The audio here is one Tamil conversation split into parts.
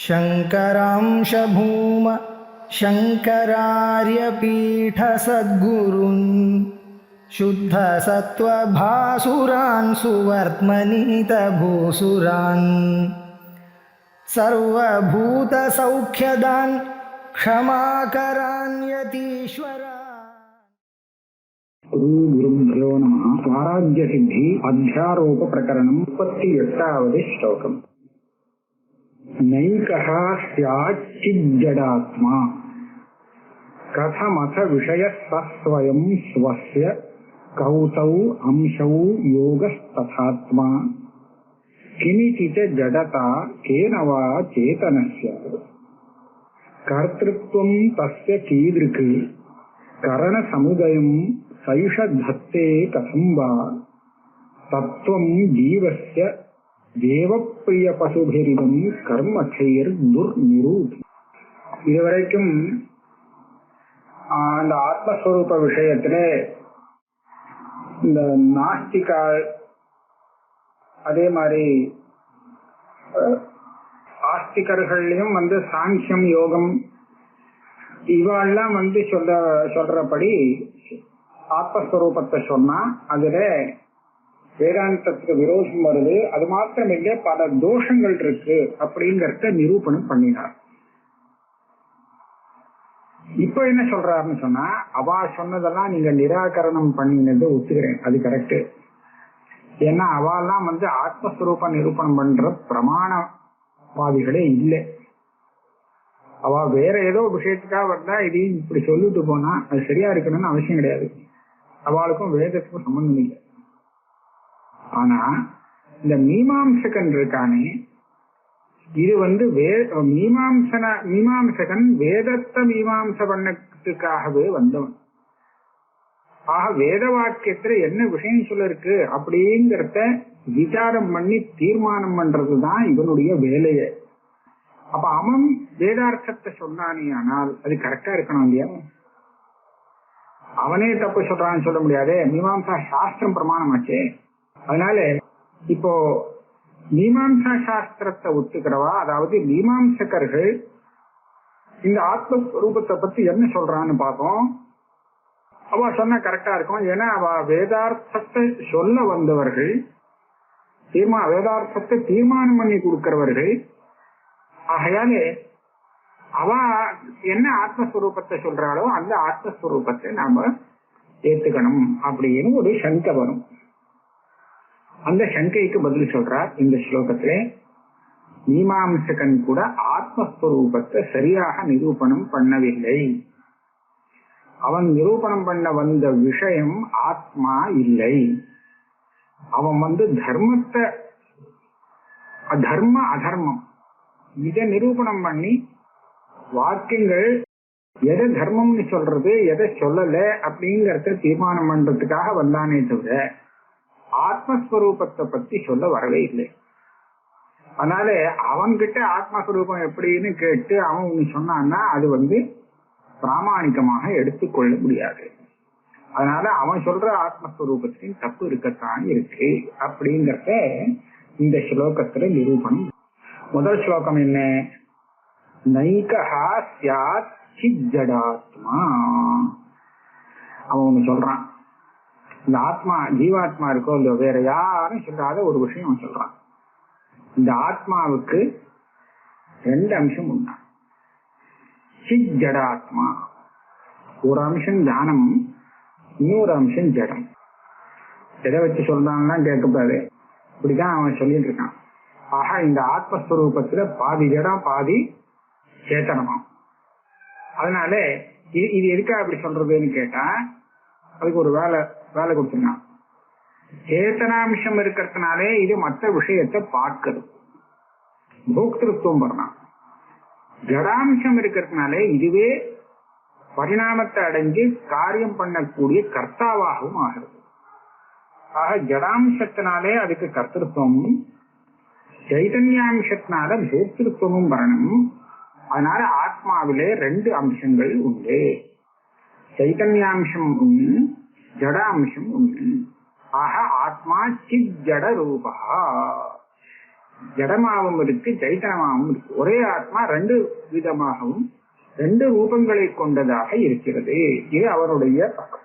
शङ्करांश भूम शङ्करार्यपीठसद्गुरून् शुद्धसत्त्वभासुरान् सुवर्त्मनीतभूसुरान् सर्वभूतसौख्यदान् क्षमाकरान् यतीश्वरान्। गुरुभ्यो नमः। स्वाराज्यसिद्धि अध्यारोप प्रकरणं 38வது श्लोकम्। नैकः स्याच्चिज्जडात्मा कथमथ विषयः स्वयं स्वस्य कौतौ अंशौ योगस्तथात्मा किमिति च जडता केन वा चेतनस्य कर्तृत्वं तस्य कीदृक् करणसमुदयं सैष धत्ते कथं वा तत्त्वं जीवस्य தேவப்பிரிய பசுபெரிதும் கர்மச்செயர் துர்நிரூபி. இதுவரைக்கும் அந்த ஆத்மஸ்வரூப விஷயத்துல இந்த நாஸ்திகால் அதே மாதிரி ஆஸ்திகர்கள்லயும் சாங்கியம் யோகம் இவெல்லாம் சொல்றபடி ஆத்மஸ்வரூபத்தை சொன்னா அதுல வேதாந்தத்துக்கு விரோதம் வருது. அது மாத்திரம் இல்ல, பல தோஷங்கள் இருக்கு அப்படிங்கறத நிரூபணம் பண்ணினார். இப்ப என்ன சொல்றாருன்னு சொன்னா, அவா சொன்னதெல்லாம் நீங்க நிராகரணம் பண்ணினது ஒத்துக்கிறேன், அது கரெக்ட். ஏன்னா அவாலாம் ஆத்மஸ்வரூப நிரூபணம் பண்ற பிரமாணவாதிகளே இல்லை. அவ வேற ஏதோ விஷயத்துக்காக வந்தா இதையும் இப்படி சொல்லிட்டு போனா அது சரியா இருக்கணும்னு அவசியம் கிடையாது. அவளுக்கும் வேதத்துக்கும் சம்பந்தம் இல்லை. ஆனா இந்த மீமாம்சகன் இருக்கானே, இது மீமாம்சகன் வேதத்தை மீமாம்ச பண்ணத்துக்காகவே வந்தவன். ஆக வேத வாக்கியத்துல என்ன விஷயம் சொல்ல இருக்கு அப்படிங்கறத விசாரம் பண்ணி தீர்மானம் பண்றதுதான் இவனுடைய வேலையை. அப்ப அவன் வேதார்த்தத்தை சொன்னானே ஆனால் அது கரெக்டா இருக்கணும் இல்லையா? அவனே தப்பு சொல்றான்னு சொல்ல முடியாதே, மீமாம்சா சாஸ்திரம் பிரமாணமாச்சே. அதனால இப்போ மீமாம்சா சாஸ்திரத்தை ஒத்துக்கிறவா, அதாவது மீமாம்சகர்கள் இந்த ஆத்மஸ்வரூபத்தை பத்தி என்ன சொல்றான்னு பார்ப்போம். அவ சொன்னா கரெக்டா இருக்கும். ஏன்னா அவ வேதார்த்தத்தை சொல்ல வந்தவர்கள், வேதார்த்தத்தை தீர்மானம் பண்ணி கொடுக்கிறவர்கள். ஆகையாலே அவ என்ன ஆத்மஸ்வரூபத்தை சொல்றாளோ அந்த ஆத்மஸ்வரூபத்தை நாம ஏத்துக்கணும் அப்படின்னு ஒரு சங்கை வரும். அந்த சங்கைக்கு பதில் சொல்றார் இந்த ஸ்லோகத்துல. மீமாம்சகன் கூட ஆத்மஸ்வரூபத்தை சரியாக நிரூபணம் பண்ணவில்லை. அவன் நிரூபணம் பண்ண வந்த விஷயம் ஆத்மா இல்லை. அவன் தர்மத்தை தர்ம அதர்மம் இதை நிரூபணம் பண்ணி வாக்கியங்கள் எதை தர்மம்னு சொல்றது எதை சொல்லல அப்படிங்கறத தீர்மானம் பண்றதுக்காக வந்தானே தவிர ஆத்மஸ்வரூபத்தை பத்தி சொல்ல வரவே இல்லை. அதனால அவன்கிட்ட ஆத்மஸ்வரூபம் எப்படின்னு கேட்டு அவன் சொன்னான்னா அது பிராமணிகமாக எடுத்துக்கொள்ள முடியாது. அதனால அவன் சொல்ற ஆத்மஸ்வரூபத்தின் தப்பு இருக்கத்தான் இருக்கு அப்படிங்கறத இந்த ஸ்லோகத்துல நிரூபணம். முதல் ஸ்லோகம் என்ன? நைகஹா ஸ்யாத் சிஜ்ஜடாத்மா. அவன் ஒண்ணு சொல்றான், இந்த ஆத்மா ஜீவாத்மா இருக்கோ இல்லையோ வேற யாரும் சொல்லாத ஒரு விஷயம் சொல்றான். இந்த ஆத்மாவுக்கு ரெண்டு அம்சம் உண்டா. சித் ஜடாத்மா, ஒரு அம்சம் ஞானம், இன்னொரு அம்சம் ஜடம். எதை வச்சு சொல்றான்னா கேட்கக்கூடாது, இப்படிதான் அவன் சொல்லிட்டு இருக்கான். ஆக இந்த ஆத்மஸ்வரூபத்துல பாதி ஜடம் பாதி சேத்தனமா. அதனால இது எதுக்கா அப்படி சொல்றதுன்னு கேட்டா அதுக்கு ஒரு வேலை கொடுத்துருக்கான். சேத்தனாம்சம் இருக்கிறதுனாலே இது மற்ற விஷயத்தை பார்க்கிறது, போக்திருத்துவம் பண்ணலாம். ஜடாம்சம் இருக்கிறதுனாலே இதுவே பரிணாமத்தை அடைஞ்சு காரியம் பண்ணக்கூடிய கர்த்தாவாகவும் ஆகிறது. ஆக ஜடாம்சத்தினாலே அதுக்கு கர்த்திருவமும், சைதன்யாம்சத்தினால போக்திருத்துவமும் வரணும். அதனால ஆத்மாவிலே ரெண்டு அம்சங்கள் உண்டு, சைதன்யாம்சம் உண்டு, ஜடாம்சம் உண்டு. ஆக ஆத்மா சித் ஜட ரூபா. ஜடமாவும் இருக்கு, சைத்தன்யமாவும் இருக்கு. ஒரே ஆத்மா ரெண்டு விதமாகவும் ரெண்டு ரூபங்களை கொண்டதாக இருக்கிறது. இது அவருடைய பக்கம்.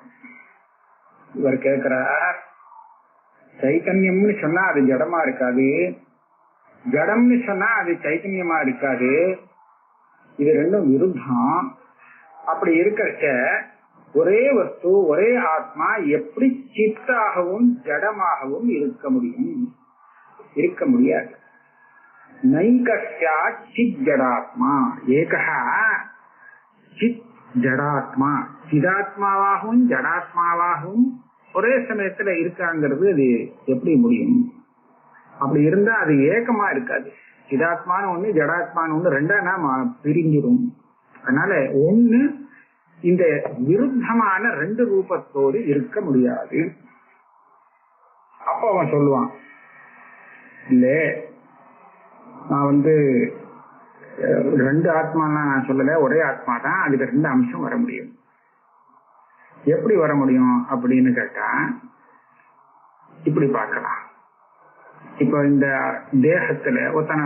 இவர் கேட்கிறார், சைத்தன்யம்னு சொன்னா அது ஜடமா இருக்காது, ஜடம்னு சொன்னா அது சைத்தன்யமா இருக்காது, இது ரெண்டும் விருத்தம். அப்படி இருக்கிறச்ச ஒரே வஸ்து ஒரே ஆத்மா எப்படி சித்தாகவும் ஜடமாகவும் இருக்க முடியும்? இருக்க முடியாது. நைகஸ்யா சித் ஜடாத்மா ஏகா சித் ஜடாத்மா. சிதாத்மாவாகவும் ஜடாத்மாவாகவும் ஒரே சமயத்துல இருக்காங்கிறது அது எப்படி முடியும்? அப்படி இருந்தா அது ஏகமா இருக்காது. சிதாத்மான்னு ஒண்ணு ஜடாத்மான்னு ஒண்ணு ரெண்டா நாம பிரிஞ்சிடும். அதனால ஒண்ணு இந்த விருத்தமான ரெண்டு ரூபத்தோடு இருக்க முடியாது. அப்ப அவன் சொல்லுவான், இல்ல நான் ரெண்டு ஆத்மாலாம் நான் சொல்லல, ஒரே ஆத்மா தான், அதுக்கு ரெண்டு அம்சம் வர முடியும். எப்படி வர முடியும் அப்படின்னு கேட்டா இப்படி பார்க்கலாம். இப்ப இந்த தேகத்துல ஒருத்தனை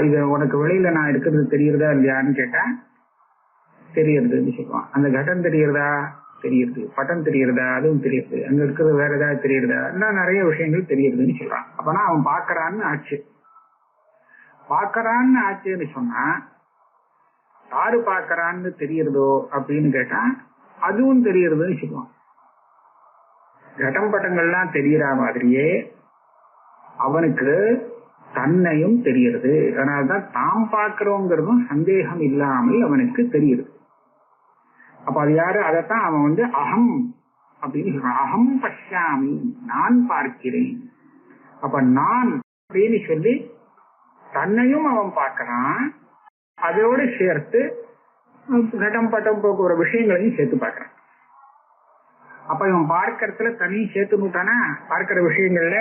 இது உனக்கு வெளியில நான் இருக்கிறது தெரியுறதா இல்லையான்னு கேட்டா தெரியறதுன்னு சொல்லுவான். அந்த கட்டம் தெரியறதா? தெரியுது. பட்டம் தெரியறதா? அதுவும் தெரியுது. அங்க இருக்கிறது வேற ஏதாவது தெரியுறதா? இன்னும் நிறைய விஷயங்கள் தெரியுதுன்னு சொல்றான். அப்பனா அவன் பாக்குறான்னு ஆச்சு. பாக்குறான்னு ஆச்சுன்னு சொன்னா யாரு பாக்குறான்னு தெரியறதோ அப்படின்னு கேட்டா அதுவும் தெரியறதுன்னு சொல்லுவான். கட்டம் பட்டங்கள்லாம் தெரியற மாதிரியே அவனுக்கு தன்னையும் தெரிகிறது. அதனால்தான் தாம் பார்க்கிறோங்கிறதும் சந்தேகம் இல்லாமல் அவனுக்கு தெரியுது. அப்ப அது யாரு? அதத்தான் அவன் அகம் அப்படின்னு சொல்றான். அகம் பஷ்யாமி, நான் பார்க்கிறேன். அப்ப நான் அப்படின்னு சொல்லி தன்னையும் அவன் பார்க்கிறான், அதோடு சேர்த்து கட்டம் பட்டம் போக்குற விஷயங்களையும் சேர்த்து பார்க்கிறான். அப்ப இவன் பார்க்கறதுல தனியும் சேர்த்து விட்டானா பார்க்கிற விஷயங்கள்ல.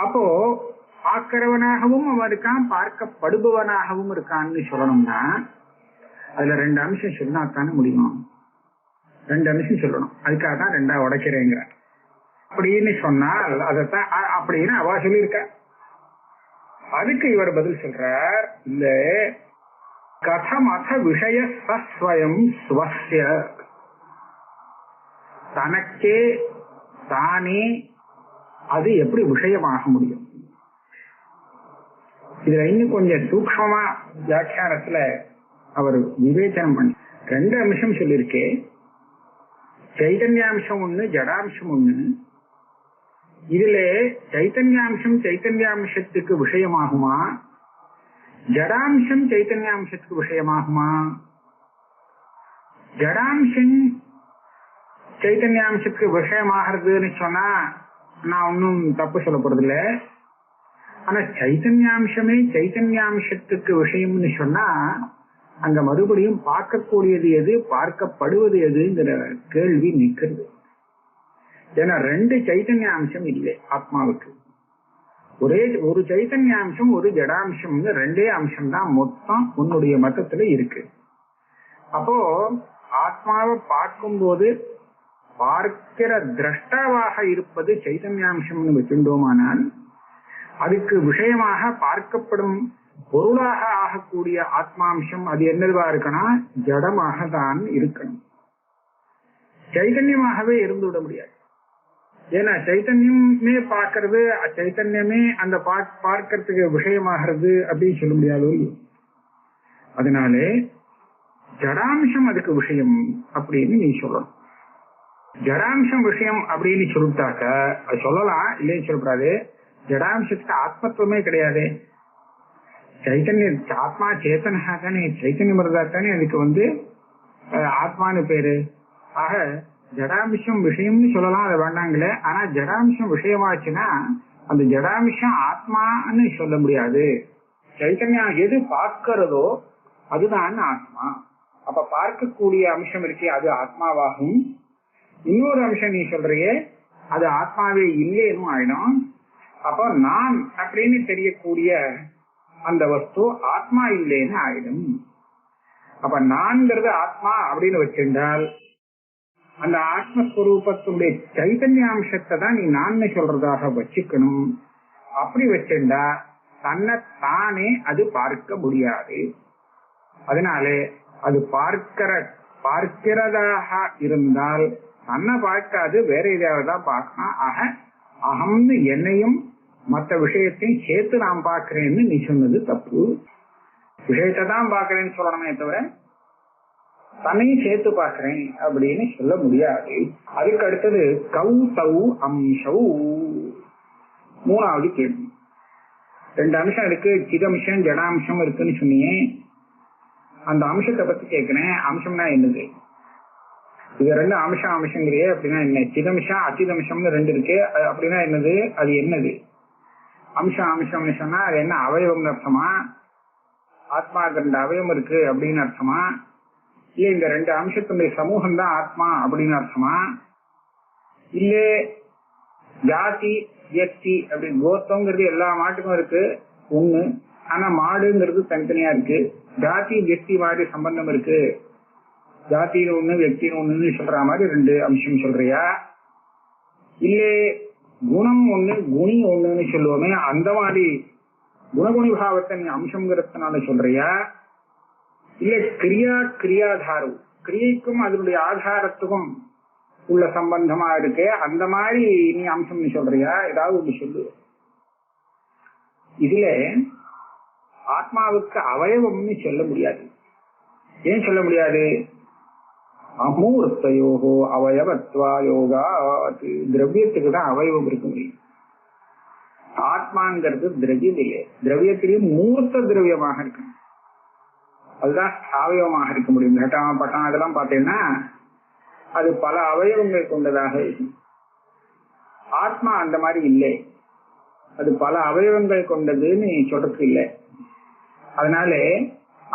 அப்போ பார்க்கிறவனாகவும் அவன் இருக்கான், பார்க்கப்படுபவனாகவும் இருக்கான்னு சொல்லணும்னா அதுல ரெண்டு அம்சம் சொன்னாத்தானே முடியும். ரெண்டு அம்சம் சொல்லணும். அதுக்காக தான் ரெண்டா உடைக்கிறேங்கிற அப்படின்னு சொன்னால் அதத்தான் அப்படின்னு அவ சொல்லியிருக்க. அதுக்கு இவர் பதில் சொல்றார், இல்ல கதம் அத விஷய ஸ்வயம் ஸ்வஸ்ய, தனக்கே தானே அது எப்படி விஷயமாக முடியும்? இதுல இன்னும் கொஞ்சம் சூக்ஷ்மமா வியாக்கியானத்துல அவர் விவேச்சனம் பண்ணி ரெண்டு அம்சம் சொல்லியிருக்கே. சைத்தன்யாம்சம் ஒண்ணு, ஜடாம்சம் ஒண்ணு. இதுல சைத்தன்யாம்சம் சைத்தன்யாம்சத்துக்கு விஷயமாகுமா, ஜடாம்சம் சைத்தன்யாம்சத்துக்கு விஷயமாகுமா? ஜடாம்சம் சைத்தன்யாம்சத்துக்கு விஷயமாகிறதுன்னு சொன்னா நான் ஒன்னும் தப்பு சொல்ல போறது இல்ல. ஆனா சைத்தன்யாம்சமே சைத்தன்யாம்சத்துக்கு விஷயம்னு சொன்னா அங்க மறுபடியும் பார்க்கக்கூடியது எது, பார்க்கப்படுவது எதுங்கிற கேள்வி நிற்கிறது. ஏன்னா ரெண்டு சைத்தன்யாம்சம் இல்லை ஆத்மாவுக்கு. ஒரே ஒரு சைத்தன்யாம்சம் ஒரு ஜடாம்சம், ரெண்டே அம்சம் தான் மொத்தம் உன்னுடைய மதத்துல இருக்கு. அப்போ ஆத்மாவை பார்க்கும்போது பார்க்கிற திரஷ்டாவாக இருப்பது சைத்தன்யாம்சம்னு வச்சுட்டோமானால் அதுக்கு விஷயமாக பார்க்கப்படும் பொருளாக ஆகக்கூடிய ஆத்மாம்சம் அது என்னவா இருக்கணும்? ஜடமாக தான் இருக்கணும். சைத்தன்யமாகவே இருந்து விட முடியாது. ஏன்னா சைத்தன்யமே பார்க்கறது, சைத்தன்யமே அந்த பார்க்கறதுக்கு விஷயமாகிறது அப்படின்னு சொல்ல முடியாது. அதனாலே ஜடாம்சம் அதுக்கு விஷயம் அப்படின்னு நீ சொல்லணும். ஜடாம்சம் விஷயம் அப்படின்னு சொல்லிட்டாக்க அது சொல்லலாம், இல்லைன்னு சொல்லக்கூடாது. ஜடாம்சத்துக்கு ஆத்மத்துவமே கிடையாது. சைத்தன்ய ஆத்மா சேத்தனா தானே, சைத்தன்யம் இருந்தா தானே அதுக்கு ஆத்மானு பேரு. ஆக ஜடாம்சம் விஷயம்னு சொல்லலாம், அதை வேண்டாங்களே. ஆனா ஜடாம்சம் விஷயமாச்சுன்னா அந்த ஜடாம்சம் ஆத்மான்னு சொல்ல முடியாது. சைத்தன்யம் எது பார்க்கிறதோ அதுதான் ஆத்மா. அப்ப பார்க்கக்கூடிய அம்சம் இருக்கே அது ஆத்மாவாகும். இன்னொரு அம்சம் நீ சொல்றியே அது ஆத்மாவே இல்லைன்னு ஆயிடும். அப்போ நான் அப்படின்னு தெரியக்கூடிய அந்த வஸ்து ஆத்மா இல்லைன்னு ஆயிடும். அப்ப நான்கிறது ஆத்மா அப்படின்னு வச்சிருந்தால் அந்த ஆத்மஸ்வரூபத்துடைய சைத்தன்யாம்சத்தை தான் நீ நான் சொல்றதாக வச்சுக்கணும். அப்படி வச்சிருந்தா தன்னை தானே அது பார்க்க முடியாது. அதனாலே அது பார்க்கிறதாக இருந்தால் தன்னை பார்க்காது, வேற எதையாவது தான் பார்க்கணும். ஆக அகம்னு என்னையும் மற்ற விஷயத்தையும் சேர்த்து நான் பார்க்கிறேன்னு நீ சொன்னது தப்பு. விஷயத்தை தான் பார்க்கிறேன்னு சொல்லணுமே தவிர தன்னையும் சேர்த்து பார்க்கிறேன் அப்படின்னு சொல்ல முடியாது. அதுக்கு அடுத்தது கௌதௌ அம்சௌ. மூணாவது கேள்வி. 2 அம்சம் இருக்கு, சிதம்சம் ஜடாம்சம் இருக்குன்னு சொன்னீங்க. அந்த அம்சத்தை பத்தி கேட்கிறேன். அம்சம்னா என்னது? இது 2 அம்சங்கிறியே, அப்படின்னா என்ன? சிதம்சம் அச்சிதம்சம்னு 2 இருக்கு, அப்படின்னா என்னது? அது என்னது? அம்சம்னு சொன்னா அது என்ன? அவயவம்னு அர்த்தமா? ஆத்மாவுக்கு 2 அவயவம் இருக்கு அப்படின்னு அர்த்தமா? இல்ல இந்த 2 அம்சத்தினுடைய சமூகம் தான் ஆத்மா அப்படின்னு அர்த்தமா? இல்ல ஜாதி வியக்தி அப்படி கோத்தம்ங்கிறது எல்லா மாட்டுக்கும் இருக்கு ஒண்ணு, ஆனா மாடுங்கிறது தனித்தனியா இருக்கு. ஜாதி வியக்தி மாதிரி சம்பந்தம் இருக்கு, ஜாத்தின்னு ஒண்ணு வியக்தின்னு ஒண்ணுன்னு சொல்ற மாதிரி 2 அம்சம் சொல்றியா? இல்ல குணம் ஒண்ணு குணி ஒண்ணுன்னு சொல்லுவோமே, அந்த மாதிரி குணகுணி பாவத்தை நீ அம்சம்ங்கிறதுனால சொல்றியா? இல்ல கிரியாதாரம், கிரியைக்கும் அதனுடைய ஆதாரத்துக்கும் உள்ள சம்பந்தமா இருக்கு, அந்த மாதிரி நீ அம்சம் சொல்றியா? ஏதாவது ஒண்ணு சொல்லு. இதுல ஆத்மாவுக்கு அவயவம்னு சொல்ல முடியாது. ஏன் சொல்ல முடியாது? அமூர்த்தயோகோ அவயவத்வா யோகா. திரவியத்துக்கு தான் அவயவம் இருக்க முடியும். ஆத்மாங்கிறது திரவியம் இல்லை, திரவியத்திலேயும் மூர்த்த திரவியமாக இருக்கு, அதுதான் அவயவமாக இருக்க முடியும். கட்டம் பட்டம் அதெல்லாம் பார்த்தீங்கன்னா அது பல அவயவங்கள் கொண்டதாக இருக்கும். ஆத்மா அந்த மாதிரி இல்லை, அது பல அவயவங்கள் கொண்டதுன்னு சொல்றது இல்லை. அதனால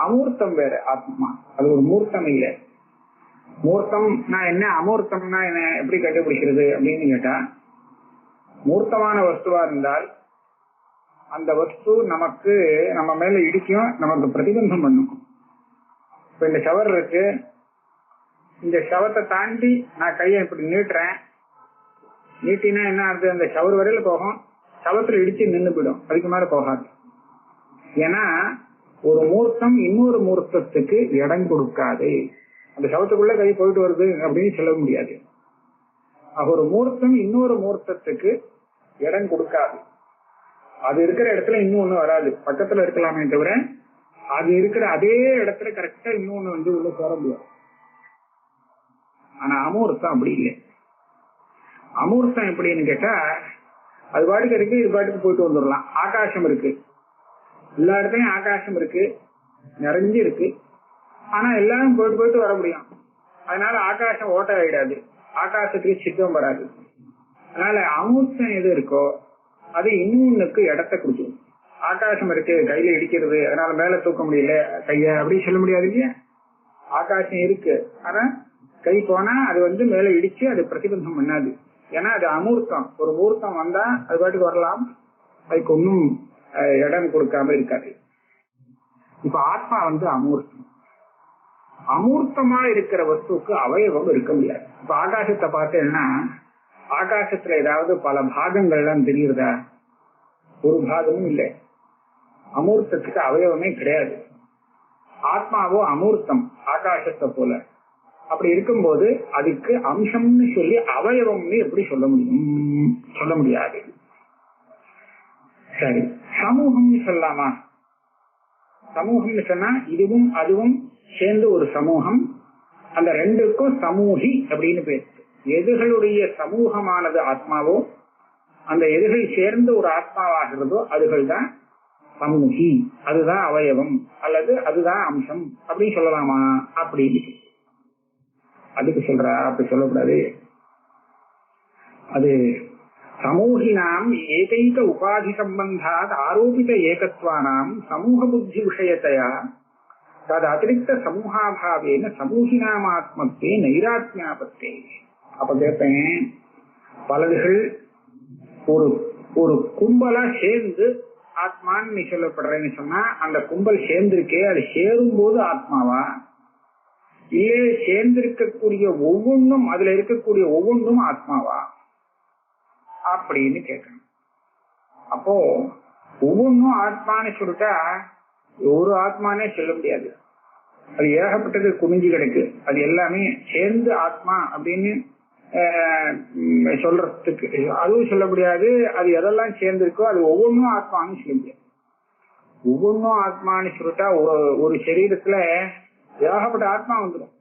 அமூர்த்தம் வேற ஆத்மா, அது ஒரு மூர்த்தம் இல்லை. மூர்த்தம்னா என்ன, அமூர்த்தம்னா என்ன, எப்படி கண்டுபிடிக்கிறது அப்படின்னு கேட்டா, மூர்த்தமான வஸ்துவா இருந்தால் அந்த வஸ்து நமக்கு நம்ம மேல இடிக்கும், நமக்கு பிரதிபந்தம் பண்ணும். இப்ப இந்த ஷவர் இருக்கு, இந்த ஷவத்தை தாண்டி நான் கையை இப்படி நீட்டுறேன், நீட்டினா என்ன ஆகுது? அந்த ஷவர் வரையில போகும், ஷவத்துல இடிச்சு நின்று போயிடும், அதுக்கு மேல போகாது. ஏன்னா ஒரு மூர்த்தம் இன்னொரு மூர்த்தத்துக்கு இடம் கொடுக்காது. அந்த ஷவத்துக்குள்ள கை போயிட்டு வருது அப்படின்னு சொல்ல முடியாது. ஒரு மூர்த்தம் இன்னொரு மூர்த்தத்துக்கு இடம் கொடுக்காது. அது இருக்கிற இடத்துல இன்னொன்னு வராது, பக்கத்துல இருக்கலாமே தவிர அது இருக்கிற அதே இடத்துல கரெக்டா இன்னொன்னு வந்து உள்ள சேர முடியாது. ஆனா அமூர்த்தம் அப்படி இல்லை. அமூர்த்தம் எப்படின்னு கேட்டா, அது பாட்டுக்கு இருக்கு, இது பாட்டுக்கு போயிட்டு வந்துடலாம். ஆகாசம் இருக்கு, எல்லா இடத்துலயும் ஆகாசம் இருக்கு, நிறைஞ்சு இருக்கு, ஆனா எல்லாரும் போயிட்டு போயிட்டு வர முடியும். அதனால ஆகாசம் ஓட்ட ஆயிடாது, ஆகாசத்துக்கு சித்தம் வராது. அதனால அமூர்த்தம் எது இருக்கோ அது இன்னொன்னுக்கு இடத்த கொடுக்கும். ஆகாசம் இருக்கு, கையில இடிக்கிறது, அதனால மேல தூக்க முடியல கைய அப்படின்னு சொல்ல முடியாது இல்லையா? ஆகாசம் இருக்கு, ஆனா கை போனா அது வந்து மேல இடிச்சு அது பிரதிபந்தம் பண்ணாது. ஏன்னா அது அமூர்த்தம். ஒரு மூர்த்தம் வந்தா அது பாட்டுக்கு வரலாம், அதுக்கு ஒன்னும் இடம் கொடுக்காம இருக்காது. இப்ப ஆத்மா வந்து அமூர்த்தம். அமூர்த்தமா இருக்கிற வஸ்துக்கு அவயவம் இருக்க முடியாது. இப்ப ஆகாசத்தை பார்த்தேன்னா, ஆகாசத்துல ஏதாவது பல பாகங்கள்லாம் தெரியுறதா? ஒரு பாகமும் இல்லை. அமூர்த்தத்துக்கு அவயவமே கிடையாது. ஆத்மாவோ அமூர்த்தம், ஆகாசத்தை போல. அப்படி இருக்கும்போது அதுக்கு அம்சம்னு சொல்லி அவயவம்னு எப்படி சொல்ல முடியும்? சொல்ல முடியாது. சரி, சமூகம்னு சொல்லலாமா? சமூகம்னு சொன்னா இதுவும் அதுவும் சேர்ந்து ஒரு சமூகம். அந்த 2க்கும் சமூகி அப்படின்னு பேர். எதுகளுடைய சமூகமானது ஆத்மாவோ, அந்த எதுகள் சேர்ந்து ஒரு ஆத்மாவாகிறதோ அதுகள் தான் சமூகி, அதுதான் அவயவம் அல்லது அதுதான் அம்சம் அப்படின்னு சொல்லலாமா? அப்படின்னு அதுக்கு சொல்ற, அப்படி சொல்லக்கூடாது. அது சமூகினாம் ஏகைக உபாதி சம்பந்தாத் ஆரோபித ஏகத்வானாம் சமூக புத்தி விஷயத்தையா தது அதிரிக்த சமூகாபாவேன சமூகினாம் ஆத்மத்தே நைராத்மியாபத்தே. அப்ப கேட்பேன், பலதுகள் ஒரு ஒரு கும்பலா சேர்ந்து ஆத்மான்னு சொல்லப்படுறேன்னு சொன்னா, அந்த கும்பல் சேர்ந்திருக்கே, அது சேரும் போது ஆத்மாவா? இல்லே சேர்ந்திருக்கக்கூடிய ஒவ்வொன்றும், அதுல இருக்கக்கூடிய ஒவ்வொன்றும் ஆத்மாவா அப்படின்னு கேட்கணும். அப்போ ஒவ்வொன்றும் ஆத்மான்னு சொல்லிட்டா ஒரு ஆத்மானே சொல்ல முடியாது. அது ஏகப்பட்டது குமிஞ்சு கிடக்கு. அது எல்லாமே சேர்ந்து ஆத்மா அப்படின்னு சொல்றதுக்கு அதுவும் சொல்ல முடியாது. அது எதெல்லாம் சேர்ந்திருக்கோ அது ஒவ்வொன்றும் ஆத்மான்னு சொல்ல முடியாது. ஒவ்வொன்றும் ஆத்மான்னு சொல்லிட்டா ஒரு சரீரத்துல ஏகப்பட்ட ஆத்மா வந்துடும்.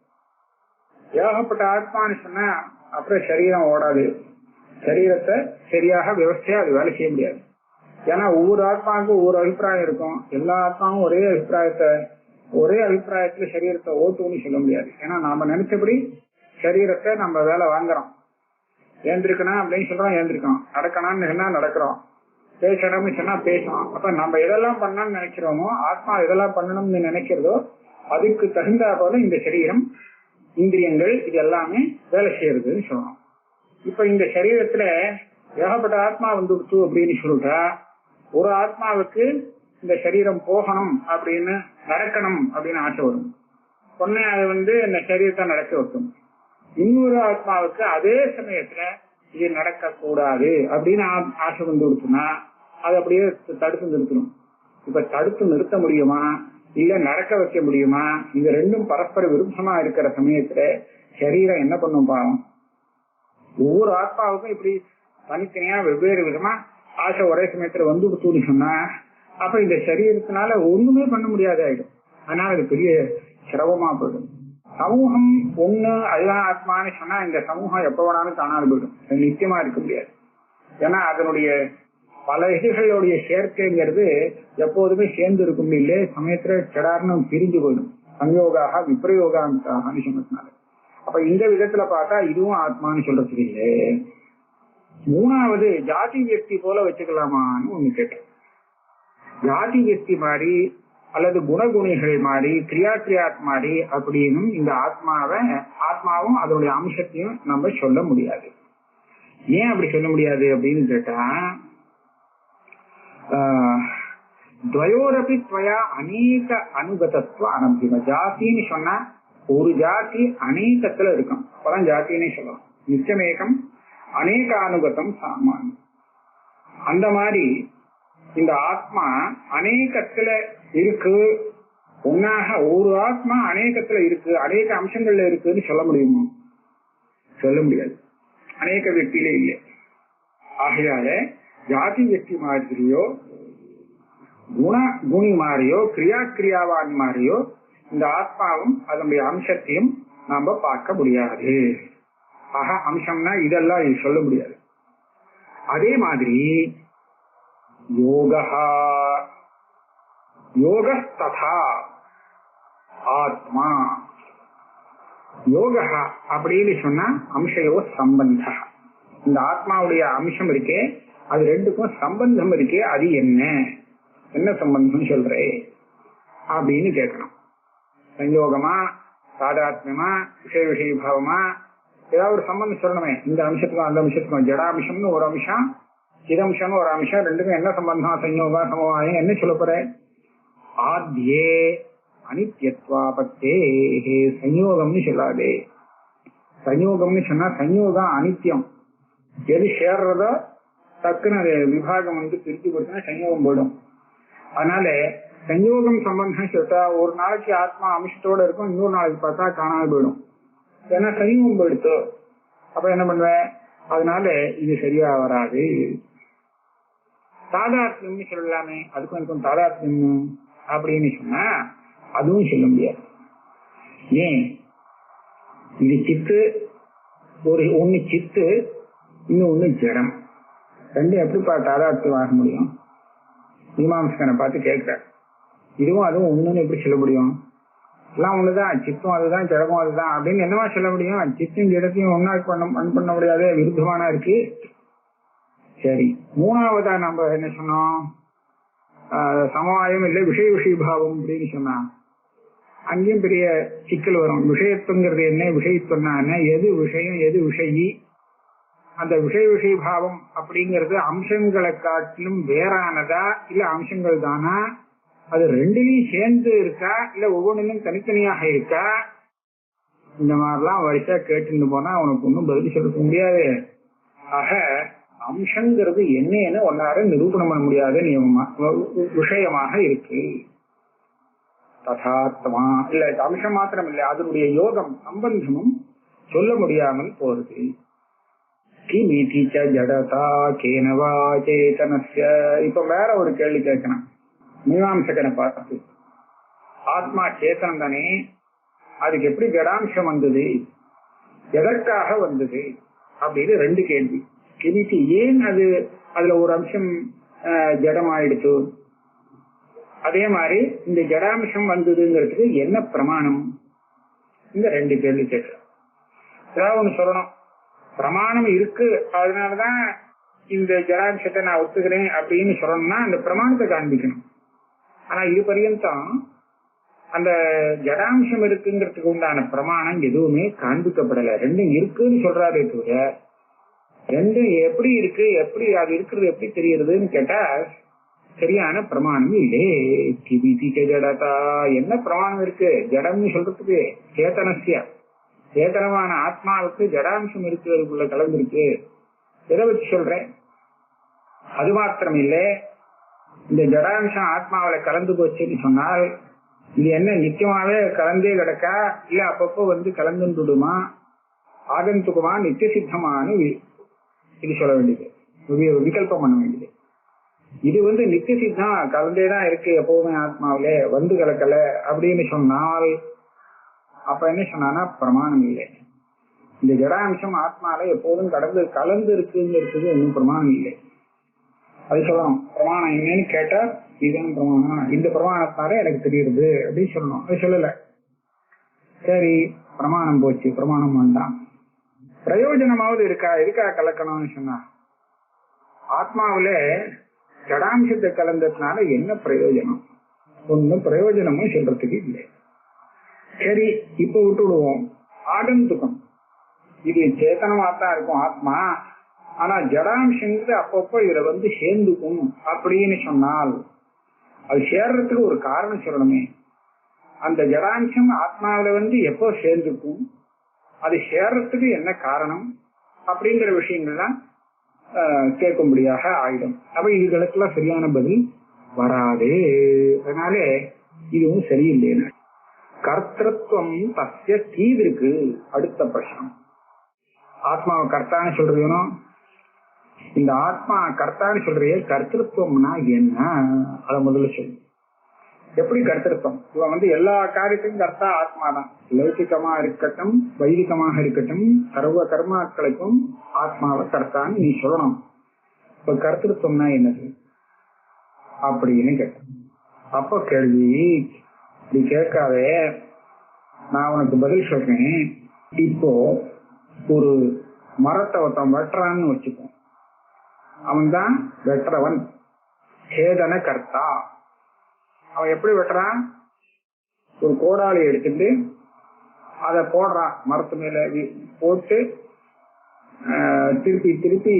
ஏகப்பட்ட ஆத்மான்னு சொன்னா அப்புறம் சரீரம் ஓடாது. சரீரத்தை சரியாக விவசாயம் அது வேலை செய்ய முடியாது. ஏன்னா ஒவ்வொரு ஆத்மாவுக்கும் ஒவ்வொரு அபிப்பிராயம் இருக்கும். எல்லா ஆத்மாவும் ஒரே அபிப்பிராயத்துல சரீரத்தை ஓட்டுன்னு சொல்ல முடியாது. ஏன்னா நாம நினைச்சபடி சரீரத்தை நம்ம வேலை வாங்குறோம். ஏந்திருக்கணும் அப்படின்னு சொல்றோம், ஏந்திருக்கோம். நடக்கணும்னு சொன்னா நடக்கிறோம், பேசணும்னு சொன்னா பேசணும். அப்ப நம்ம எதெல்லாம் பண்ணணும்னு நினைக்கிறோமோ, ஆத்மா எதெல்லாம் பண்ணணும்னு நினைக்கிறதோ அதுக்கு தகுந்தா போல இந்த சரீரம், இந்திரியங்கள் இது எல்லாமே வேலை செய்யறதுன்னு சொல்லணும். இப்ப இந்த சரீரத்துல ஏகப்பட்ட ஆத்மா வந்துடுச்சு அப்படின்னு சொல்லிட்டா, ஒரு ஆத்மாவுக்கு இந்த சரீரம் போகணும் அப்படின்னு நடக்கணும் அப்படின்னு ஆசை வரும். பொண்ணு அது இந்த சரீரத்தை நடக்க வைக்கும். இன்னொரு ஆத்மாவுக்கு அதே சமயத்துல இது நடக்க கூடாது அப்படின்னு ஆசை வந்து கொடுத்துனா அது அப்படியே தடுத்து நிறுத்தணும். இப்ப தடுத்து நிறுத்த முடியுமா இல்ல நடக்க வைக்க முடியுமா? இது ரெண்டும் பரஸ்பர விருப்பமா இருக்கிற சமயத்துல சரீரம் என்ன பண்ணும் பாவம்? ஒவ்வொரு ஆத்மாவுக்கும் இப்படி தனித்தனியா வெவ்வேறு விதமா ஆசை ஒரே சமயத்துல வந்து கொடுத்துன்னு சொன்னா அப்ப இந்த சரீரத்தினால ஒண்ணுமே பண்ண முடியாத ஆயிடும். அதனால அது பெரிய சிரமமா போயிடும். சமூகம் ஒண்ணு அதுதான் ஆத்மான்னு சொன்னா இந்த சமூகம் எப்ப வேணாலும் காணாது போயிடும். நிச்சயமா இருக்க முடியாது. ஏன்னா அதனுடைய பல இதுகளுடைய சேர்க்கைங்கிறது எப்போதுமே சேர்ந்து இருக்கும். இல்லையே சமயத்துல செடார்னு பிரிஞ்சு போயிடும். சம்யோகாக விப்ரயோகான்னு சொன்னதுனால. அப்ப இந்த விதத்துல பார்த்தா இதுவும் ஆத்மான்னு சொல்றதுக்கு இல்லை. மூணாவது ஜாதி வியக்தி போல வச்சுக்கலாமான்னு ஒண்ணு கேட்டேன். ஜாதி வியக்தி மாதிரி அல்லது குணகுணிகள் மாதிரி கிரியாத் மாதிரி அப்படின்னு இந்த ஆத்மாவும் அதனுடைய அம்சத்தையும் நம்ம சொல்ல முடியாது. ஏன் அப்படி சொல்ல முடியாது அப்படின்னு கேட்டா, துவயோரபி துவயா அநேக அனுகதத்துவ அனபிம. ஜாத்தின்னு சொன்னா ஒரு ஜாதி அநேகத்துல இருக்கும், அப்பதான் ஜாத்தின்னு சொல்லலாம். நிச்சயமேகம் அநேக அனுகதம் சாமான். அந்த மாதிரி இந்த ஆத்மா அநேகத்துல இருக்கு. ஒன்னாக ஒரு ஆத்மா அநேகத்துல இருக்கு, அநேக அம்சங்கள்ல இருக்குன்னு சொல்ல முடியுமா? சொல்ல முடியாது. அநேக வியக்தியிலே இல்லை. ஆகையால ஜாதி வியக்தி மாதிரியோ குணி மாதிரியோ கிரியாவான் மாதிரியோ இந்த ஆத்மாவும் அதனுடைய அம்சத்தையும் நாம பார்க்க முடியாது. ஆக அம்சம்னா இதெல்லாம் சொல்ல முடியாது. அதே மாதிரி யோகஸ்ததா ஆத்மா. யோக அப்படின்னு சொன்னா அம்சயோ சம்பந்த. இந்த ஆத்மாவுடைய அம்சம் இருக்கே அது ரெண்டுக்கும் சம்பந்தம் இருக்கே, அது என்ன சம்பந்தம் சொல்றே அப்படின்னு கேட்கணும். சஞ்சோகமா, சாதாத்மியமா, விஷயபாவமா, ஏதாவது ஒரு சம்பந்தம் சொல்லணுமே. இந்த அம்சத்துக்கும் அந்த அம்சத்துக்கும் ஜடாம்சம்னு ஒரு அம்சம், இதம்சம்னு ஒரு அம்சம், ரெண்டுக்கும் என்ன சம்பந்தம்? சஞ்சோகா சமவாயம் என்ன சொல்ல போற? ஆத்யே அனித்யத்வாபத்தே. சஞ்யோகம்னு சொல்லாதே. சஞ்யோகம்னு சொன்னா சஞ்யோகம் அனித்தியம். எது சேர்றதோ டக்குன்னு அது விபாகம் பிரித்து கொடுத்தா சஞ்யோகம் போயிடும். அதனால சஞ்யோகம் சம்பந்தம் சொல்லிட்டா ஒரு நாளைக்கு ஆத்மா அம்சத்தோட இருக்கும், இன்னொரு நாளைக்கு பார்த்தா காணாது போயிடும். ஏன்னா சஞ்யோகம் போயிடுத்து. அப்ப என்ன பண்ணுவேன்? அதனால இது சரியா வராது. தாதாத்மியம்னு சொல்லலாமே, அதுக்கும் இருக்கும் தாதாத்மியம் அப்படின்னு சொன்னா அதுவும் சொல்ல முடியாது. ஏன்? இது சித்து, ஒண்ணு சித்து, இன்னொன்னு ஜடம். ரெண்டும் எப்படிப்பா தாதாத்மியம் ஆக முடியும்? மீமாம்சகனை பார்த்து கேட்கிற, இதுவும் அதுவும் ஒண்ணுன்னு எப்படி சொல்ல முடியும்? எல்லாம் ஒண்ணுதான், சித்தும் அதுதான் ஜடமும் அதுதான் அப்படின்னு என்னவா சொல்ல முடியும்? சித்தும் ஜடத்தையும் ஒன்னா பண்ண முடியாது, விருத்தமானா இருக்கு. சரி, மூணாவதா நம்ம என்ன சொன்னோம்? சமவாயம் இல்லை விஷயபாவம் அப்படின்னு சொன்னா அங்கேயும் பெரிய சிக்கல் வரும். விஷயத்துங்கிறது என்ன, விஷயத்துவம்னா என்ன, எது விஷயம் எது விஷயி? அந்த விஷயபாவம் அப்படிங்கிறது அம்சங்களை காட்டிலும் வேறானதா இல்ல அம்சங்கள் தானா? அது ரெண்டுலையும் சேர்ந்து இருக்கா இல்ல ஒவ்வொன்றிலும் தனித்தனியாக இருக்கா? இந்த மாதிரிலாம் வரிசா கேட்டுன்னு போனா அவனுக்கு ஒன்னும் பதில் சொல்ல முடியாது. ஆக அம்சங்கிறது என்னன்னு ஒன்னார நிரூபணம் பண்ண முடியாத நியமமா விஷயமாக இருக்கு. ததாத்மா இல்ல, அம்சம் மாத்திரம் இல்ல, அதனுடைய யோகம் சம்பந்தமும் சொல்ல முடியாமல் போறது. ஜடதா கேனவா சேதனஸ்ய. இப்ப வேற ஒரு கேள்வி கேட்கணும் மீமாம்சகனை பார்த்து. ஆத்மா சேத்தனம் தானே, அதுக்கு எப்படி ஜடாம்சம் வந்தது, எதற்காக வந்தது அப்படின்னு ரெண்டு கேள்வி. கிமிக்கு ஏன் அது அதுல ஒரு அம்சம் ஜடமாயிடுச்சு, அதே மாதிரி இந்த ஜடாம்சம் வந்ததுங்கிறதுக்கு என்ன பிரமாணம், இந்த ரெண்டு கேள்வி கேட்கிறோம். ஏதாவது ஒண்ணு சொல்லணும். பிரமாணம் இருக்கு அதனாலதான் இந்த ஜடாம்சத்தை நான் ஒத்துக்கிறேன் அப்படின்னு சொல்லணும்னா அந்த பிரமாணத்தை காண்பிக்கணும். ஆனா இது பர்யந்தம் அந்த ஜடாம்சம் இருக்குங்கிறதுக்கு உண்டான பிரமாணம் எதுவுமே காண்பிக்கப்படல. ரெண்டும் இருக்குன்னு சொல்றாரே தவிர ரெண்டும் எப்படி இருக்கு, எப்படி அது இருக்கிறது எப்படி தெரியுறதுன்னு கேட்டா சரியான பிரமாணம் இல்லை. ஜடதா என்ன பிரமாணம் இருக்கு ஜடம்னு சொல்றதுக்கு? சேத்தனசிய சேத்தனமான ஆத்மாவுக்கு ஜடாம்சம் இருக்கு, அதுக்குள்ள கலந்துருக்கு. எதை வச்சு சொல்றேன்? அது மாத்திரம் இல்லை, இந்த ஜடாம்சம் ஆத்மாவில கலந்து போச்சுன்னு சொன்னால் இது என்ன நிச்சயமாவே கலந்தே கிடக்கா, இல்ல அப்பப்போ கலந்துடுமா, ஆகந்துக்குமா, நித்திய சித்தமான இது சொல்ல வேண்டியது, விகல்பம் பண்ண வேண்டியது. இது நித்திய சித்தம் கலந்தேதான் இருக்கு எப்பவுமே ஆத்மாவில, கலக்கல அப்படின்னு சொன்னால் அப்ப என்ன சொன்னா பிரமாணம் இல்லை. இந்த ஜடாம்சம் ஆத்மால எப்போதும் கலந்து இருக்குங்கிறது ஒன்னும் பிரமாணம் இல்லை. அது சொல்லணும். பிரமாணம் என்னன்னு கேட்டா இதுதான் பிரமாணம், இந்த பிரமாணத்தால எனக்கு தெரியுது அப்படின்னு சொல்லணும். அது சொல்லல. சரி, பிரமாணம் போச்சு, பிரமாணம் வேண்டாம், பிரயோஜனமாவது இருக்கா? இருக்கா கலக்கணும்னு சொன்னா ஆத்மாவில ஜடாம்சத்தை கலந்ததுனால என்ன பிரயோஜனம்? ஒன்னும் பிரயோஜனமும் சொல்றதுக்கு இல்லை. சரி, இப்ப விட்டுடுவோம். ஆகந்துக்கம் இது சேத்தனமாத்தான் இருக்கும் ஆத்மா, ஆனா ஜடாம்சங்கிறது அப்பப்போ இதுல சேர்ந்துக்கும் அப்படின்னு சொன்னால் அது சேர்றதுக்கு ஒரு காரணம் சொல்லணுமே. அந்த ஜடாம்சம் ஆத்மாவில எப்போ சேர்ந்துக்கும், அது சேர்றதுக்கு என்ன காரணம் அப்படிங்கிற விஷயங்கள்லாம் கேட்கும்படியாக ஆயிடும். அப்ப இதுகளுக்கெல்லாம் சரியான பதில் வராது. அதனால இதுவும் சரியில்லைன்னு. கர்த்தத்துவம் தஸ்ய தீவிற்கு அடுத்த பிரச்சனை. ஆத்மாவை கர்த்தான்னு சொல்றீங்க, இந்த ஆத்மா கர்த்தான்னு சொல்றிய, கர்த்தத்துவம்னா என்ன அதை முதல்ல சொல்லு. எப்படி கர்த்தத்துவம்? இவன் எல்லா காரியத்தையும் கர்த்தா ஆத்மா தான். லௌகிகமா இருக்கட்டும், வைதிகமாக இருக்கட்டும், சர்வ கர்மாக்களுக்கும் ஆத்மாவை கர்த்தான்னு நீ சொல்லணும். இப்ப கர்த்தத்துவம்னா என்னது அப்படின்னு கேட்ட. அப்ப கேள்வி இப்படி கேட்காதே, நான் உனக்கு பதில் சொல்றேன். இப்போ ஒரு மரத்தை ஒருத்தன் வெட்டுறான்னு வச்சுக்கோ, அவன் தான் வெட்டுறவன், சேதன கர்த்தா. அவன் எப்படி வெட்டுறான்? ஒரு கோடாலி எடுத்துட்டு அதை போடுறான், மரத்து மேல போட்டு திருப்பி திருப்பி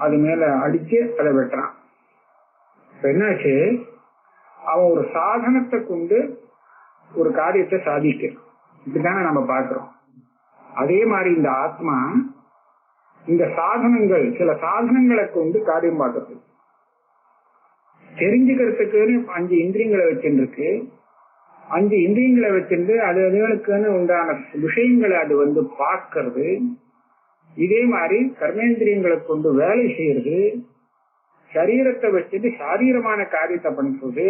அது மேல அடிச்சு அதை வெட்டுறான். இப்ப என்னாச்சு, அவன் ஒரு சாதனத்தை கொண்டு ஒரு காரியத்தை சாதிக்கிறான். இப்படித்தானே நம்ம பார்க்கிறோம். அதே மாதிரி இந்த ஆத்மா இந்த சாதனங்கள், சில சாதனங்களை கொண்டு காரியம் பார்க்கறது. தெரிஞ்சுக்கிறதுக்குன்னு 5 இந்திரியங்களை வச்சுருக்கு. 5 இந்திரியங்களை வச்சிருந்து அதுகளுக்குன்னு உண்டான விஷயங்களை அது பார்க்கறது. இதே மாதிரி கர்மேந்திரியங்களை கொண்டு வேலை செய்யறது, சரீரத்தை வச்சுட்டு சாரீரமான காரியத்தை பண்றது.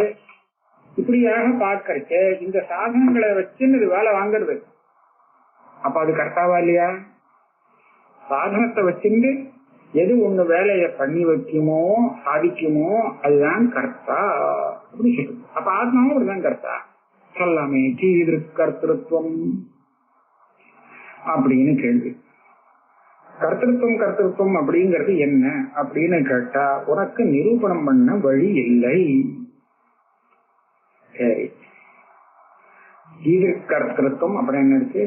இப்படியாக பார்க்கறச்ச இந்த சாதனங்களை வச்சுன்னு இது வேலை வாங்குறது. அப்ப அது கர்த்தாவா இல்லையா? சாதனத்தை வச்சுட்டு எது ஒண்ணு வேலையை பண்ணி வைக்குமோ சாதிக்குமோ அதுதான் கர்த்தா அப்படி சொல்றது. அப்ப ஆத்மாவும் அப்படிதான் கர்த்தா சொல்லாமே. கர்த்தத்துவம் அப்படின்னு கேள்வி. கர்த்தத்துவம் அப்படிங்கிறது என்ன அப்படின்னு கேட்டா உனக்கு நிரூபணம் பண்ண வழி இல்லை. சரி, கர்த்தத்துவம் அப்படின்னு இருக்கு.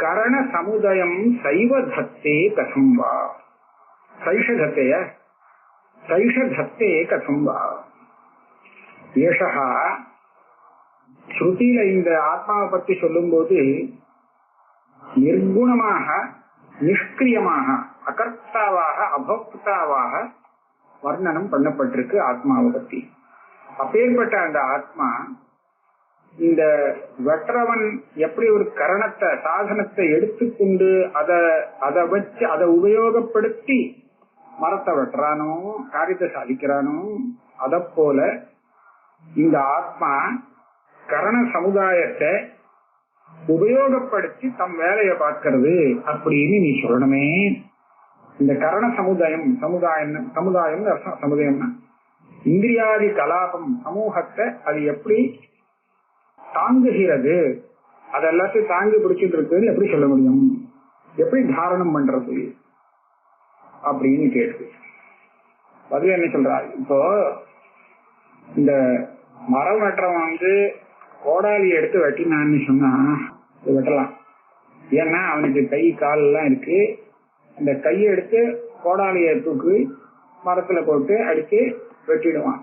கரண சமுதயம் சைவ தத்தே கதம் வா, சைஷதத்தே கதம் வா. ஏஷா ஸ்ருதியில இந்த ஆத்மாவை பத்தி சொல்லும் போது நிர்குணமாக நிஷ்கிரியமாக அகர்த்தாவாக அபோக்தாவாக வர்ணனம் பண்ணப்பட்டிருக்கு ஆத்மாவை பத்தி. அப்பேற்பட்ட அந்த ஆத்மா இந்த வெற்றவன் எப்படி ஒரு கரணத்தை சாதனத்தை எடுத்துக்கொண்டு அதை வச்சு அதை உபயோகப்படுத்தி மரத்தை வெட்டுறானோ காரியத்தை சாதிக்கிறானோ அத போல இந்த ஆத்மா கரண சமுதாயத்தை உபயோகப்படுத்தி தம் வேலையை பார்க்கிறது அப்படின்னு நீ சொல்லணுமே. இந்த கரண சமுதாயம்னா இந்திரியாதி கலாபம் சமூகத்தை அது எப்படி தாங்குகிறது, அதெல்லாத்தையும் தாங்கி பிடிச்சிட்டு இருக்குன்னு எப்படி சொல்ல முடியும், எப்படி தாரணம் பண்றது அப்படின்னு கேட்டு பதில் என்ன சொல்றாரு. இப்போ இந்த மரம் வெட்டுறவன் கோடாலி எடுத்து வெட்டினான்னு சொன்னா வெட்டலாம். ஏன்னா அவனுக்கு கை கால் எல்லாம் இருக்கு. அந்த கையை எடுத்து கோடாலியை தூக்கி மரத்துல போட்டு அடிச்சு வெட்டிடுவான்.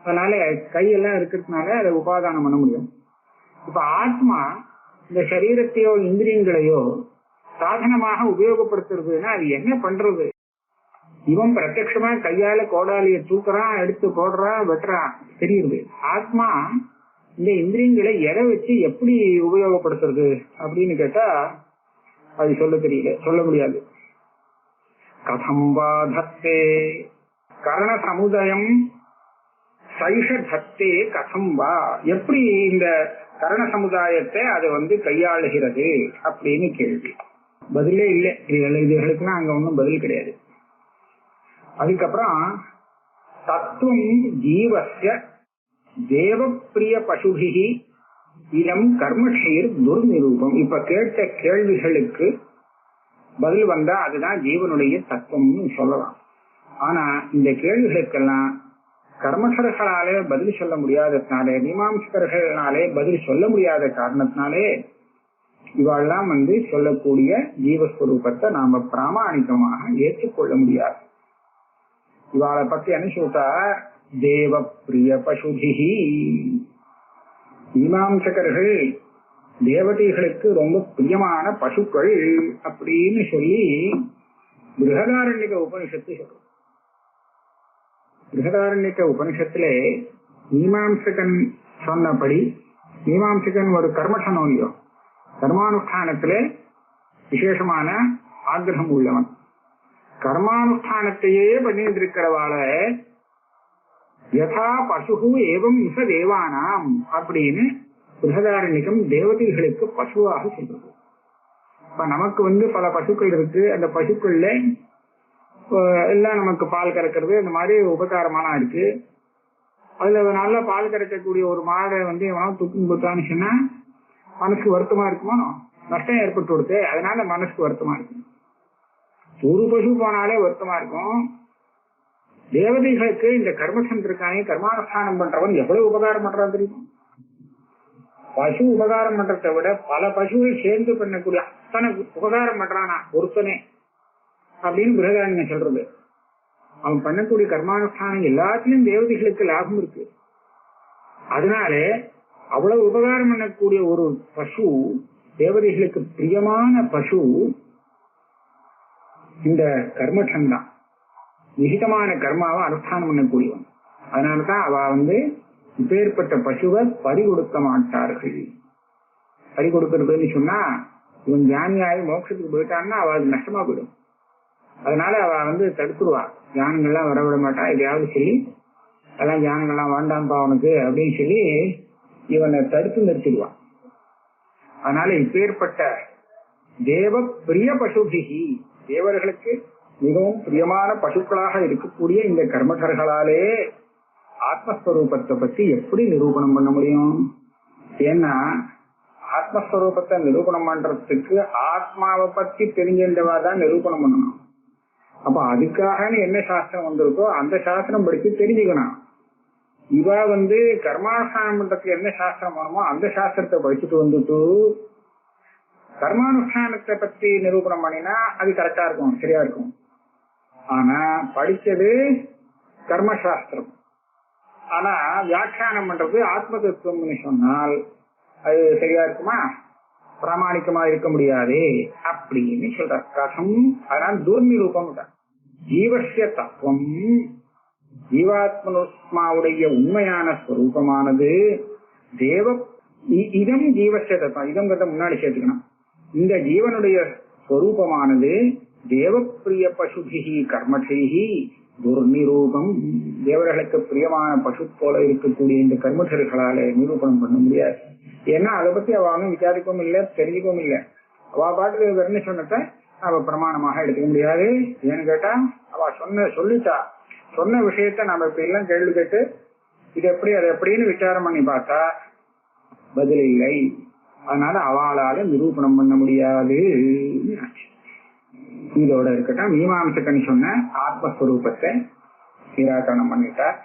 அதனால கையெல்லாம் இருக்கிறதுனால அதை உபாதானம் பண்ண முடியும். இப்ப ஆத்மா இந்த சரீரத்தையோ இந்திரியங்களையோ சாதனமாக உபயோகப்படுத்துறதுன்னா அது என்ன பண்றது? இவன் பிரத்யட்சமா கையால கோடாலியை தூக்குறான், எடுத்து போடுறான், வெட்டுறான், தெரியுது. ஆத்மா இந்த இந்திரியங்களை எதை வச்சு எப்படி உபயோகப்படுத்துறது அப்படின்னு கேட்டா அது சொல்ல தெரியல, சொல்ல முடியாது. கதம் வா தத்தே கரண சமுதாயம் சைஷ தத்தே கதம் வா, எப்படி இந்த கரண சமுதாயத்தை அது கையாளுகிறது அப்படின்னு கேள்வி. பதிலே இல்லை. இதுகளுக்குன்னா அங்க ஒன்னும் பதில் கிடையாது. அதுக்கப்புறம் தத்துவம் ஜீவஸ்ய தேவப்பிரிய பசுபிகி இளம் கர்மஷீர் துர்நிரூபம். இப்ப கேட்ட கேள்விகளுக்கு பதில் வந்தா அதுதான் ஜீவனுடைய தத்துவம்னு சொல்லலாம். ஆனா இந்த கேள்விகளுக்கெல்லாம் கர்மசர்களாலே பதில் சொல்ல முடியாததுனாலே, மீமாம்சகர்களாலே பதில் சொல்ல முடியாத காரணத்தினாலே இவெல்லாம் சொல்லக்கூடிய ஜீவஸ்வரூபத்தை நாம பிராமணிகமாக ஏற்றுக்கொள்ள முடியாது. இவாளை பத்தி என்ன சொல்றா, தேவ பிரிய பசுபிகி. மீமாம்சகர்கள் தேவதைகளுக்கு ரொம்ப பிரியமான பசுக்கள் அப்படின்னு சொல்லி பிருஹதாரண்யக உபனிஷத்து சொல்றோம். பிருஹதாரண்யக உபனிஷத்துல மீமாம்சகன் சொன்னபடி, மீமாம்சகன் ஒரு கர்மசனோலியோ கர்மானுஷ்டானத்துல விசேஷமான ஆக்கிரகம் உள்ளவன். கர்மானுஷ்டானத்தையே பண்ணிட்டு இருக்கிறவாள யதா பசு ஏவம் மிக தேவானாம் அப்படின்னு பிருஹதாரண்யகம் தேவதைகளுக்கு பசுவாக சொல்றது. இப்ப நமக்கு பல பசுக்கள் இருக்கு. அந்த பசுக்கள்ல எல்லாம் நமக்கு பால் கறக்கிறது இந்த மாதிரி உபகாரமான இருக்கு. அதுல நல்ல பால் கறக்கக்கூடிய ஒரு மாடை எவனோ தூக்கி கொடுத்தான்னு சொன்னா மனசுக்கு வருத்தமா இருக்குமோ, நஷ்டம் ஏற்பட்டு கொடுத்து, அதனால மனசுக்கு வருத்தமா இருக்கும். ஒரு பசு போனாலே வருத்தமா இருக்கும். தேவதைகளுக்கு இந்த கர்மசன் இருக்கானே, கர்மானுஷ்டானம் பண்றவன் எவ்வளவு உபகாரம் பண்றான் தெரியும். பசு உபகாரம் பண்றதை விட பல பசுவை சேர்ந்து பண்ணக்கூடிய அத்தனை உபகாரம் பண்றானா ஒருத்தனே அப்படின்னு பிருஹதாரண்யம் சொல்றது. அவன் பண்ணக்கூடிய கர்மானுஷ்டானம் எல்லாத்திலும் தேவதைகளுக்கு லாபம் இருக்கு. அதனால அவ்வளவு உபகாரம் பண்ணக்கூடிய ஒரு பசு, தேவதைகளுக்கு பிரியமான பசு இந்த கர்மசன் தான். விகிதமான கர்மாவை அனுஷ்டானம் பண்ணக்கூடியவன். அதனாலதான் அவ இப்பேற்பட்ட பசுவை பறி கொடுக்க மாட்டார்கள். பறி கொடுக்கறதுன்னு சொன்னா இவன் ஞானியாகி மோட்சத்துக்கு போயிட்டான்னா அவ அது நஷ்டமா போயிடும். அதனால அவ தடுத்துருவா. ஞானங்கள்லாம் வரவிட மாட்டா. எதையாவது சொல்லி அதெல்லாம் ஞானங்கள்லாம் வேண்டாம்பா அவனுக்கு அப்படின்னு சொல்லி இவனை தடுத்து நிறுத்திடுவான். அதனால இப்பேற்பட்ட தேவ பிரிய பசுபிகி, தேவர்களுக்கு மிகவும் பிரியமான பசுக்களாக இருக்கக்கூடிய இந்த கர்மகர்களாலே ஆத்மஸ்வரூபத்தை பத்தி எப்படி நிரூபணம் பண்ண முடியும்? ஏன்னா ஆத்மஸ்வரூபத்தை நிரூபணம் பண்றதுக்கு ஆத்மாவை பத்தி தெரிஞ்சவா தான் நிரூபணம் பண்ணணும். அப்ப அதுக்காக என்ன சாஸ்திரம் வந்திருக்கோ அந்த சாஸ்திரம் படிச்சு தெரிஞ்சுக்கணும். இவ கர்மானுஷ்டானம் பண்றதுக்கு என்ன சாஸ்திரம் வேணுமோ அந்த சாஸ்திரத்தை படிச்சுட்டு வந்துட்டு கர்மானுஷ்டானத்தை பத்தி நிரூபணம் பண்ணினா அது கரெக்டா இருக்கும், சரியா இருக்கும். ஆனா படிச்சது கர்மசாஸ்திரம், ஆனா வியாக்கியானம் பண்றது ஆத்ம தத்துவம்னு சொன்னால் அது சரியா இருக்குமா? பிராமணிக்கமா இருக்க முடியாதே அப்படின்னு சொல்ற கதம். அதனால துர்நிரூபம். ஜீவசிய தத்துவம், ஜீவாத்மனுடைய உண்மையான ஸ்வரூபமானது தேவ இதம் ஜீவசிய தத்துவம். இதம் முன்னாடி சேர்த்துக்கணும். இந்த ஜீவனுடைய ஸ்வரூபமானது தேவப்பிரிய பசுபிகி கர்மசைகி துர்நிரூபம். தேவர்களுக்கு பிரியமான பசு போல இருக்கக்கூடிய இந்த கர்மசர்களால நிரூபணம் பண்ண முடியாது. ஏன்னா அதை பத்தி அவனும் விசாரிக்கவும் இல்லை, தெரிஞ்சுக்கவும் இல்லை. அவ பாட்டுக்கு வெறும் சொன்னதை அவ பிரமாணமாக எடுத்துக்க முடியாது. ஏன்னு கேட்டா அவ சொல்லிட்டா, சொன்ன விஷயத்த நம்ம இப்ப எல்லாம் கேள்வி கேட்டு இது எப்படி அது எப்படின்னு விசாரம் பண்ணி பார்த்தா பதில் இல்லை. அதனால அவளால நிரூபணம் பண்ண முடியாது. இதோட இருக்கட்டும். மீமாம்சகன் சொன்ன ஆத்மஸ்வரூபத்தை நிராகரணம் பண்ணிட்டார்.